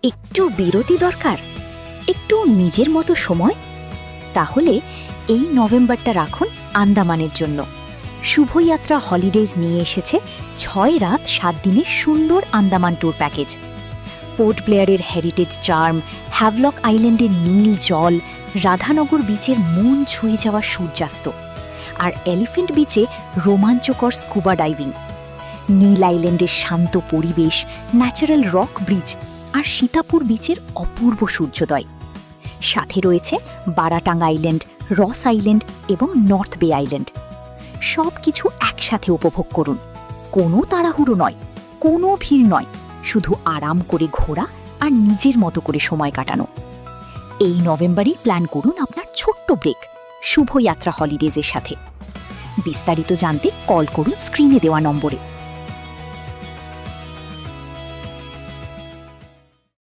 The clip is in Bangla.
একটু বিরতি দরকার, একটু নিজের মতো সময়? তাহলে এই নভেম্বরটা রাখুন আন্দামানের জন্য। শুভযাত্রা হলিডেজ নিয়ে এসেছে 6 রাত 7 দিনের সুন্দর আন্দামান ট্যুর প্যাকেজ। পোর্ট ব্লেয়ারের হেরিটেজ চার্ম, হ্যাভলক আইল্যান্ডের নীল জল, রাধানগর বিচের মন ছুঁয়ে যাওয়া সূর্যাস্ত, আর এলিফ্যান্ট বিচে রোমাঞ্চকর স্কুবা ডাইভিং। নীল আইল্যান্ডের শান্ত পরিবেশ, ন্যাচারাল রক ব্রিজ আর সীতাপুর বিচের অপূর্ব সূর্যোদয়। সাথে রয়েছে বারাটাং আইল্যান্ড, রস আইল্যান্ড এবং নর্থ বে আইল্যান্ড। সব কিছু একসাথে উপভোগ করুন। কোনো তাড়াহুড়ো নয়, কোনো ভিড় নয়, শুধু আরাম করে ঘোরা আর নিজের মতো করে সময় কাটানো। এই নভেম্বরেই প্ল্যান করুন আপনার ছোট্ট ব্রেক শুভযাত্রা হলিডেজের সাথে। বিস্তারিত জানতে কল করুন স্ক্রিনে দেওয়া নম্বরে।